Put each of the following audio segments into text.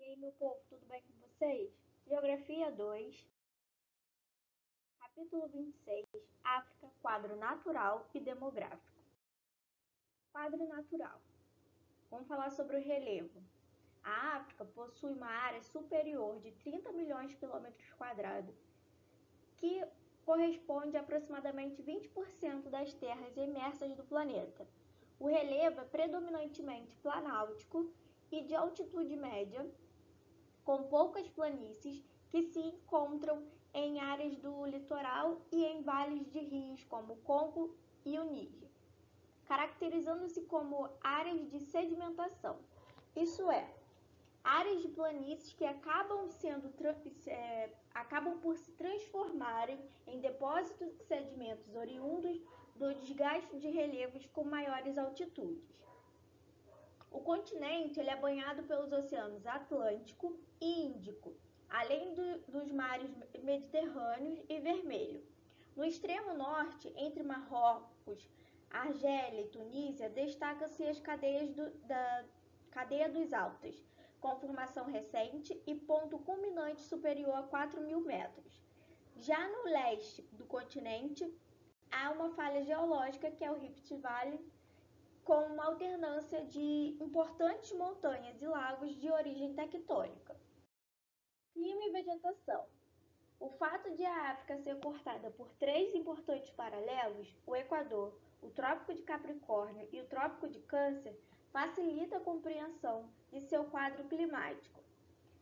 aí, meu povo, tudo bem com vocês? Geografia 2, capítulo 26, África, quadro natural e demográfico. Quadro natural. Vamos falar sobre o relevo. A África possui uma área superior de 30 milhões de quilômetros quadrados, que corresponde a aproximadamente 20% das terras imersas do planeta. O relevo é predominantemente planáltico e de altitude média, com poucas planícies que se encontram em áreas do litoral e em vales de rios como o Congo e o Níger, caracterizando-se como áreas de sedimentação, isso é, áreas de planícies que acabam por se transformarem em depósitos de sedimentos oriundos do desgaste de relevos com maiores altitudes. O continente ele é banhado pelos oceanos Atlântico e Índico, além dos mares Mediterrâneo e Vermelho. No extremo norte, entre Marrocos, Argélia e Tunísia, destacam-se as cadeias da Cadeia dos Altos, com formação recente e ponto culminante superior a 4.000 metros. Já no leste do continente, há uma falha geológica que é o Rift Valley, com uma alternância de importantes montanhas e lagos de origem tectônica. Clima e vegetação. O fato de a África ser cortada por três importantes paralelos, o Equador, o Trópico de Capricórnio e o Trópico de Câncer, facilita a compreensão de seu quadro climático.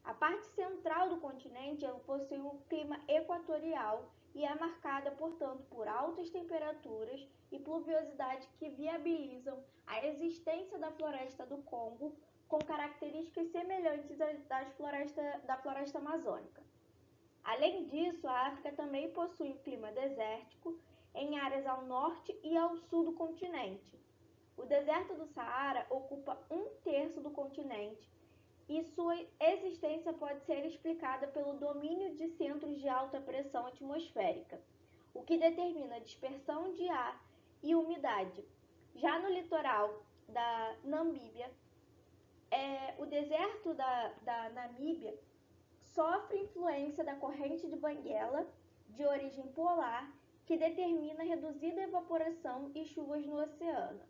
A parte central do continente possui um clima equatorial e é marcada, portanto, por altas temperaturas e pluviosidade que viabilizam a existência da floresta do Congo, com características semelhantes às da floresta amazônica. Além disso, a África também possui um clima desértico em áreas ao norte e ao sul do continente. O deserto do Saara ocupa 1/3 do continente e sua existência pode ser explicada pelo domínio de centros de alta pressão atmosférica, o que determina a dispersão de ar e umidade. Já no litoral da Namíbia, o deserto da Namíbia sofre influência da corrente de Benguela, de origem polar, que determina reduzida evaporação e chuvas no oceano.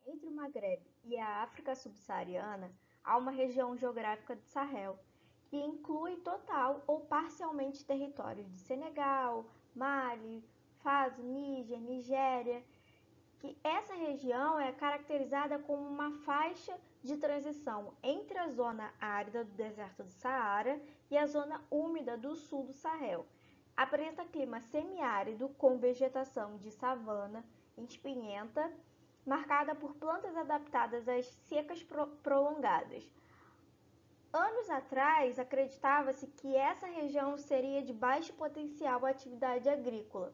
Entre o Maghreb e a África subsaariana, há uma região geográfica do Sahel, que inclui total ou parcialmente territórios de Senegal, Mali, Faso, Níger, Nigéria, que essa região é caracterizada como uma faixa de transição entre a zona árida do deserto do Saara e a zona úmida do sul do Sahel. Apresenta clima semiárido com vegetação de savana espinhenta, marcada por plantas adaptadas às secas prolongadas. Anos atrás, acreditava-se que essa região seria de baixo potencial à atividade agrícola.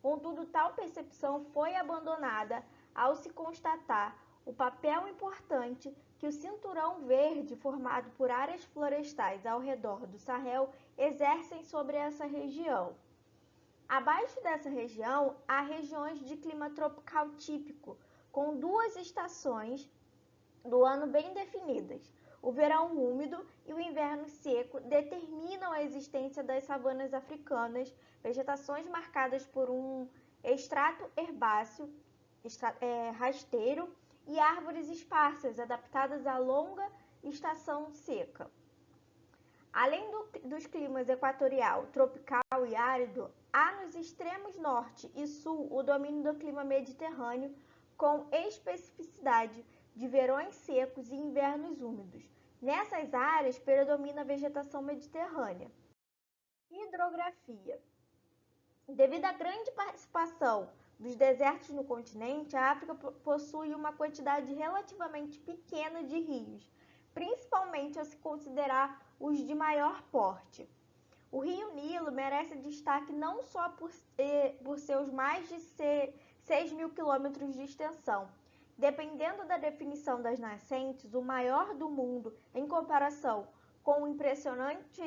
Contudo, tal percepção foi abandonada ao se constatar o papel importante que o cinturão verde formado por áreas florestais ao redor do Sahel exercem sobre essa região. Abaixo dessa região, há regiões de clima tropical típico, com 2 estações do ano bem definidas. O verão úmido e o inverno seco determinam a existência das savanas africanas, vegetações marcadas por um extrato herbáceo rasteiro e árvores esparsas adaptadas à longa estação seca. Além dos climas equatorial, tropical e árido, há nos extremos norte e sul o domínio do clima mediterrâneo, com especificidade de verões secos e invernos úmidos. Nessas áreas predomina a vegetação mediterrânea. Hidrografia. Devido à grande participação dos desertos no continente, a África possui uma quantidade relativamente pequena de rios, principalmente ao se considerar os de maior porte. O Rio Nilo merece destaque não só por seus mais de 6.000 quilômetros de extensão. Dependendo da definição das nascentes, o maior do mundo em comparação com o impressionante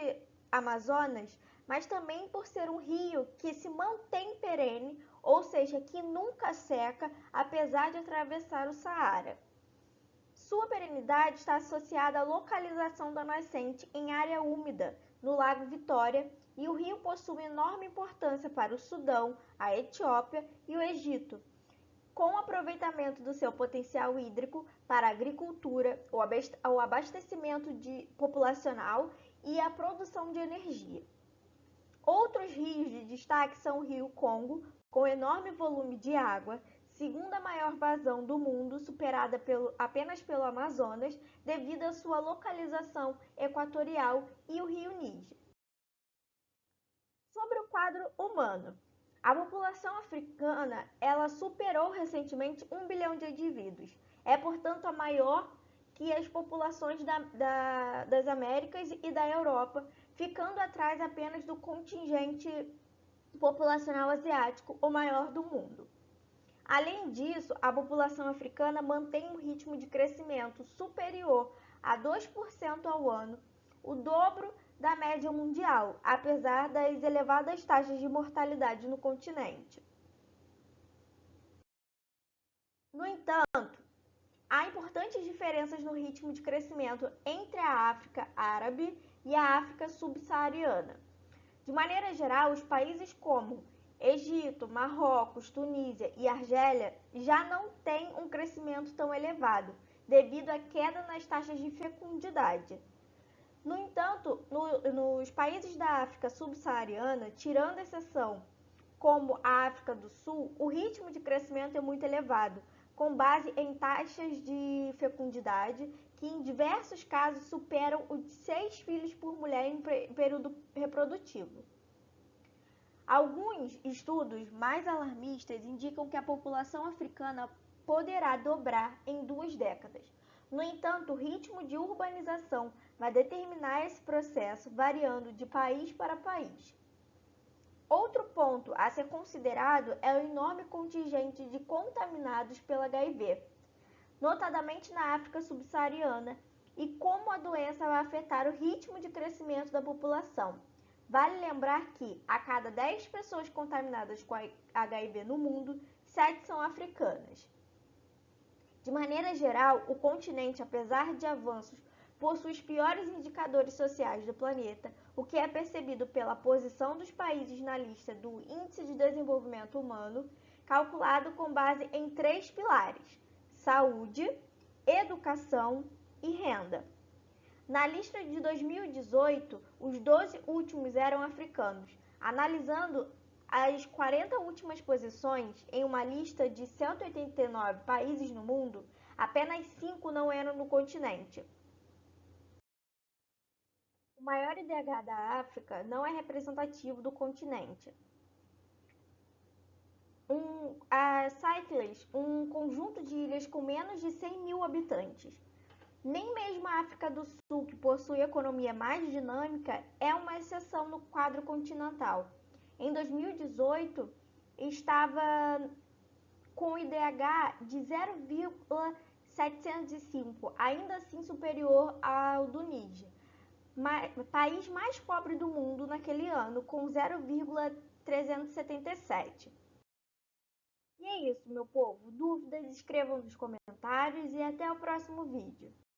Amazonas, mas também por ser um rio que se mantém perene, ou seja, que nunca seca, apesar de atravessar o Saara. Sua perenidade está associada à localização da nascente em área úmida, no Lago Vitória, e o rio possui enorme importância para o Sudão, a Etiópia e o Egito, com o aproveitamento do seu potencial hídrico para a agricultura, o abastecimento populacional e a produção de energia. Outros rios de destaque são o rio Congo, com enorme volume de água, segunda maior vazão do mundo, superada apenas pelo Amazonas, devido à sua localização equatorial, e o rio Níger. Sobre o quadro humano, a população africana ela superou recentemente 1 bilhão de indivíduos. É, portanto, a maior que as populações das Américas e da Europa, ficando atrás apenas do contingente populacional asiático, o maior do mundo. Além disso, a população africana mantém um ritmo de crescimento superior a 2% ao ano, o dobro da média mundial, apesar das elevadas taxas de mortalidade no continente. No entanto, há importantes diferenças no ritmo de crescimento entre a África árabe e a África subsaariana. De maneira geral, os países como Egito, Marrocos, Tunísia e Argélia já não têm um crescimento tão elevado, devido à queda nas taxas de fecundidade. No entanto, nos países da África subsaariana, tirando exceção como a África do Sul, o ritmo de crescimento é muito elevado, com base em taxas de fecundidade que em diversos casos superam os 6 filhos por mulher em período reprodutivo. Alguns estudos mais alarmistas indicam que a população africana poderá dobrar em 2 décadas. No entanto, o ritmo de urbanização vai determinar esse processo, variando de país para país. Outro ponto a ser considerado é o enorme contingente de contaminados pelo HIV, notadamente na África subsaariana, e como a doença vai afetar o ritmo de crescimento da população. Vale lembrar que, a cada 10 pessoas contaminadas com HIV no mundo, 7 são africanas. De maneira geral, o continente, apesar de avanços, possui os piores indicadores sociais do planeta, o que é percebido pela posição dos países na lista do Índice de Desenvolvimento Humano, calculado com base em 3 pilares: saúde, educação e renda. Na lista de 2018, os 12 últimos eram africanos. Analisando as 40 últimas posições em uma lista de 189 países no mundo, apenas 5 não eram no continente. O maior IDH da África não é representativo do continente. A Seychelles, um conjunto de ilhas com menos de 100 mil habitantes. Nem mesmo a África do Sul, que possui economia mais dinâmica, é uma exceção no quadro continental. Em 2018, estava com o IDH de 0,705, ainda assim superior ao do Níger, país mais pobre do mundo naquele ano, com 0,377. E é isso, meu povo. Dúvidas, escrevam nos comentários e até o próximo vídeo.